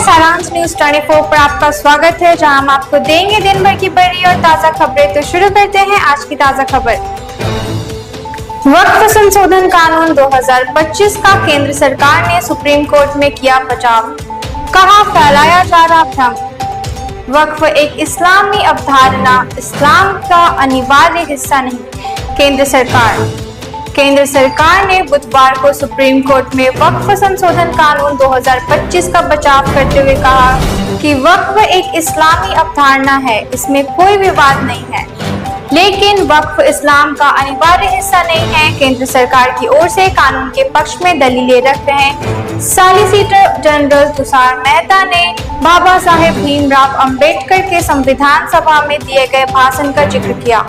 सारांश न्यूज 24 पर आपका स्वागत है, जहां हम आपको देंगे दिन भर की बड़ी और ताजा खबरें। तो शुरू करते हैं आज की ताजा खबर। वक्फ संशोधन कानून 2025 का केंद्र सरकार ने सुप्रीम कोर्ट में किया बचाव, कहा फैलाया जा रहा भ्रम। वक्फ एक इस्लामी अवधारणा, इस्लाम का अनिवार्य हिस्सा नहीं। केंद्र सरकार ने बुधवार को सुप्रीम कोर्ट में वक्फ संशोधन कानून 2025 का बचाव करते हुए कहा कि वक्फ एक इस्लामी अवधारणा है, इसमें कोई विवाद नहीं है, लेकिन वक्फ इस्लाम का अनिवार्य हिस्सा नहीं है। केंद्र सरकार की ओर से कानून के पक्ष में दलीलें रख रहे सॉलिसिटर जनरल तुषार मेहता ने बाबा साहेब भीमराव अंबेडकर के संविधान सभा में दिए गए भाषण का जिक्र किया,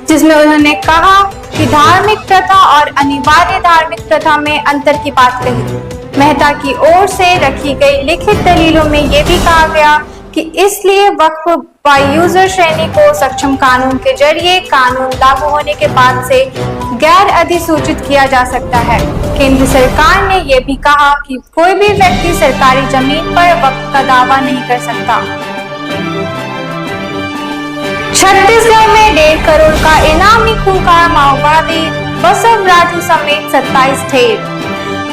जिसमें उन्होंने कहा कि धार्मिक प्रथा और अनिवार्य धार्मिक प्रथा में अंतर की बात कही। मेहता की ओर से रखी गई लिखित दलीलों में यह भी कहा गया कि इसलिए वक्फ बायूजर श्रेणी को सक्षम कानून के जरिए कानून लागू होने के बाद से गैर अधिसूचित किया जा सकता है। केंद्र सरकार ने यह भी कहा कि कोई भी व्यक्ति सरकारी जमीन पर वक्फ का दावा नहीं कर सकता। छत्तीसगढ़ में 1.5 करोड़ का इनामी खूंखार माओवादी बसवराजू समेत 27 ढेर।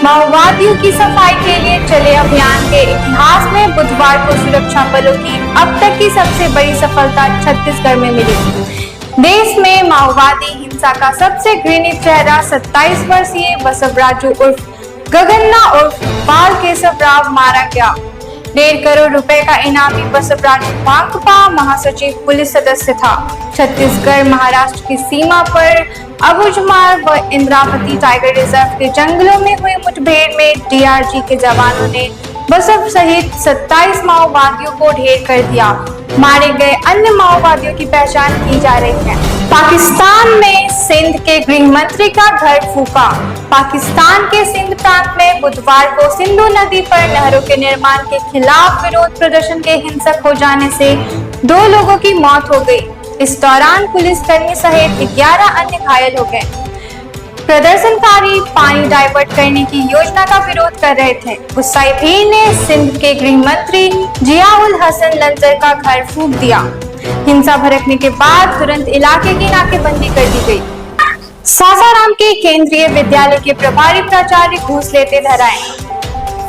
माओवादियों की सफाई के लिए चले अभियान के इतिहास में बुधवार को सुरक्षा बलों की अब तक की सबसे बड़ी सफलता छत्तीसगढ़ में मिली। देश में माओवादी हिंसा का सबसे घृणित चेहरा 27 वर्षीय बसवराजू उर्फ गगन्ना उर्फ बाल केशव राव मारा गया। 1.5 करोड़ रुपए का इनामी बसवराजू भाकपा महासचिव पुलिस सदस्य था। छत्तीसगढ़ महाराष्ट्र की सीमा पर अबुझमार व इंद्रावती टाइगर रिजर्व के जंगलों में हुई मुठभेड़ में डीआरजी के जवानों ने बसव सहित 27 माओवादियों को ढेर कर दिया। मारे गए अन्य माओवादियों की पहचान की जा रही है। पाकिस्तान में सिंध के गृह मंत्री का घर फूका। पाकिस्तान के सिंध प्रांत में बुधवार को सिंधु नदी पर नहरों के निर्माण के खिलाफ विरोध प्रदर्शन के हिंसक हो जाने से 2 लोगों की मौत हो गई। इस दौरान पुलिसकर्मी सहित 11 अन्य घायल हो गए। प्रदर्शनकारी पानी डाइवर्ट करने की योजना का विरोध कर रहे थे। गुस्साई भीड़ ने सिंध के गृह मंत्री जियाउल हसन लंजर का घर फूंक दिया। हिंसा भड़कने के बाद तुरंत इलाके की नाकेबंदी कर दी गई। सासाराम के केंद्रीय विद्यालय के प्रभारी प्राचार्य घूस लेते धराए।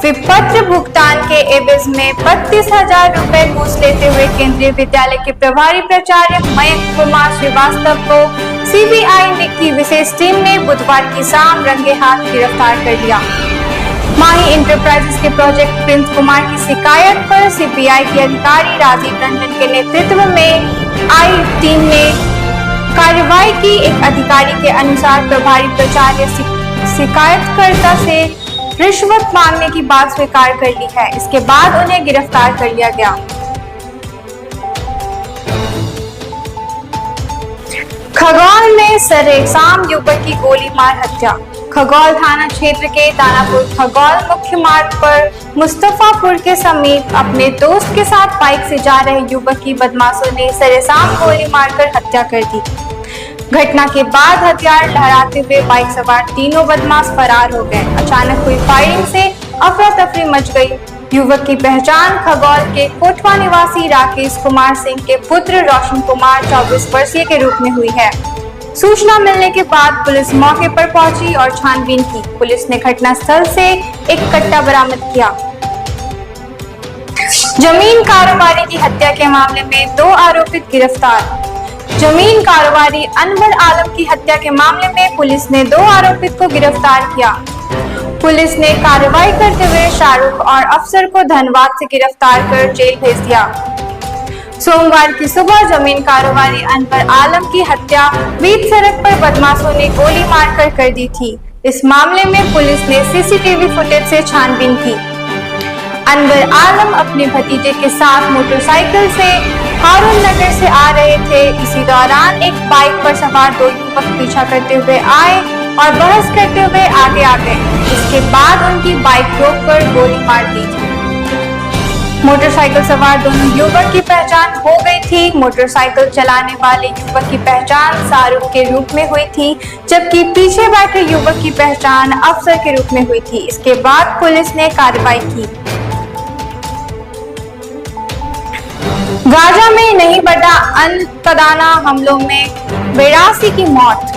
विपत्र भुगतान के एवज में 32,000 रुपए घूस लेते हुए केंद्रीय विद्यालय के प्रभारी प्राचार्य मयंक कुमार श्रीवास्तव को सीबीआई की विशेष टीम ने बुधवार की शाम रंगे हाथ गिरफ्तार कर लिया। माही इंटरप्राइजेस के प्रोजेक्ट प्रिंस कुमार की शिकायत पर सीबीआई के अधिकारी राजीव रंजन के नेतृत्व में आई टीम ने कार्रवाई की। एक अधिकारी के अनुसार प्रभारी प्राचार्य शिकायतकर्ता से रिश्वत मांगने की बात स्वीकार कर ली है। इसके बाद उन्हें गिरफ्तार कर लिया गया। खगौल में सरेआम युवक की गोली मार हत्या। खगौल थाना क्षेत्र के दानापुर खगौल मुख्य मार्ग पर मुस्तफापुर के समीप अपने दोस्त के साथ बाइक से जा रहे युवक की बदमाशों ने सरेआम गोली मारकर हत्या कर दी। घटना के बाद हथियार लहराते हुए बाइक सवार तीनों बदमाश फरार हो गए। अचानक हुई फायरिंग से अफरा तफरी मच गई। युवक की पहचान खगौल के कोटवा निवासी राकेश कुमार सिंह के पुत्र रोशन कुमार 24 वर्षीय के रूप में हुई है। सूचना मिलने के बाद पुलिस मौके पर पहुंची और छानबीन की। पुलिस ने घटनास्थल से एक कट्टा बरामद किया। जमीन कारोबारी की हत्या के मामले में 2 आरोपित गिरफ्तार। जमीन कारोबारी अनवर आलम की हत्या के मामले में पुलिस ने 2 आरोपित को गिरफ्तार किया। पुलिस ने कार्रवाई करते हुए शाहरुख और अफसर को धनबाद से गिरफ्तार कर जेल भेज दिया। सोमवार की सुबह जमीन कारोबारी अनवर आलम की हत्या बीच सड़क पर बदमाशों ने गोली मारकर कर दी थी। इस मामले में पुलिस ने सीसीटीवी फुटेज से छानबीन की। अनवर आलम अपने भतीजे के साथ मोटरसाइकिल से हारून नगर से आ रहे थे। इसी दौरान एक बाइक पर सवार 2 युवक पीछा करते हुए आए और बहस करते हुए आगे आ गए। इसके बाद उनकी बाइक रोककर गोली मार दी थी। मोटरसाइकिल सवार दोनों युवक की पहचान हो गई थी। मोटरसाइकिल चलाने वाले युवक की पहचान शाहरुख के रूप में हुई थी, जबकि पीछे बैठे युवक की पहचान अफसर के रूप में हुई थी। इसके बाद पुलिस ने कार्रवाई की। गाजा में नहीं बढ़ा अल-कदाना हमलों में 82 की मौत।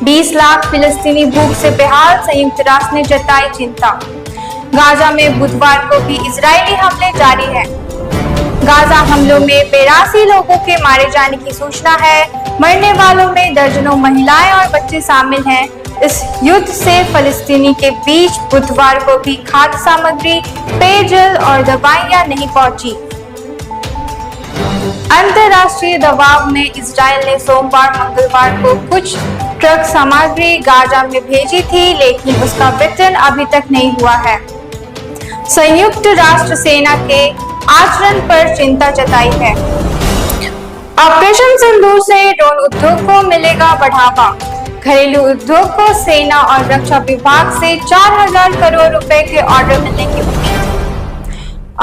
20 लाख फिलिस्तीनी भूख से बेहाल, संयुक्त राष्ट्र ने जताई चिंता। गाजा में बुधवार को भी इजरायली हमले जारी हैं। गाजा हमलों में 82 लोगों के मारे जाने की सूचना है। मरने वालों में दर्जनों महिलाएं और बच्चे शामिल हैं। इस युद्ध से फिलिस्तीनी के बीच बुधवार को भी खाद्य सामग्री, पेयजल और दवाइयां नहीं पहुंची। अंतर्राष्ट्रीय दबाव में इजराइल ने सोमवार मंगलवार को कुछ ट्रक सामग्री गाजा में भेजी थी, लेकिन उसका वितरण अभी तक नहीं हुआ है। संयुक्त राष्ट्र सेना के आचरण पर चिंता जताई है। ऑपरेशन सिंदूर से ड्रोन उद्योग को मिलेगा बढ़ावा। घरेलू उद्योग को सेना और रक्षा विभाग से 4000 करोड़ रुपए के ऑर्डर मिलने की उम्मीद।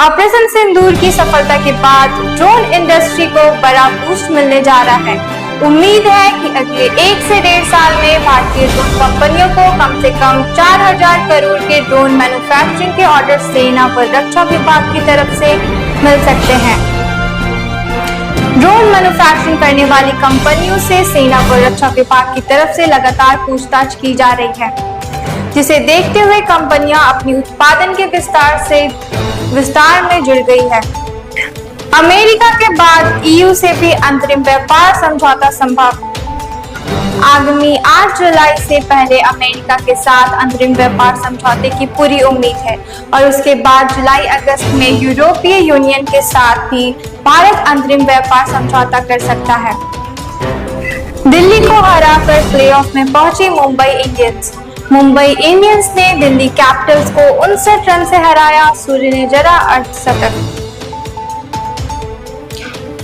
ऑपरेशन सिंदूर की सफलता के बाद ड्रोन इंडस्ट्री को बड़ा बूस्ट मिलने जा रहा है। उम्मीद है कि अगले 1 से 1.5 साल में भारतीय ड्रोन कंपनियों को कम से कम 4000 करोड़ के ड्रोन मैन्युफैक्चरिंग के ऑर्डर सेना व रक्षा विभाग की तरफ से मिल सकते हैं। ड्रोन मैन्युफैक्चरिंग करने वाली कंपनियों से सेना व रक्षा विभाग की तरफ से लगातार पूछताछ की जा रही है, जिसे देखते हुए कंपनियां अपनी उत्पादन के विस्तार में जुड़ गई है। अमेरिका के बाद ईयू से भी अंतरिम व्यापार समझौता संभव। आगामी 8 जुलाई से पहले अमेरिका के साथ अंतरिम व्यापार समझौते की पूरी उम्मीद है और उसके बाद जुलाई अगस्त में यूरोपीय यूनियन के साथ भी भारत अंतरिम व्यापार समझौता कर सकता है। दिल्ली को हराकर प्लेऑफ में पहुंची मुंबई इंडियंस। मुंबई इंडियंस ने दिल्ली कैपिटल्स को 59 रन से हराया। सूर्य ने जड़ा अर्धशतक।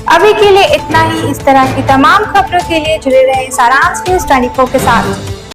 अभी के लिए इतना ही। इस तरह की तमाम खबरों के लिए जुड़े रहें सारांश न्यूज़ 24 के साथ।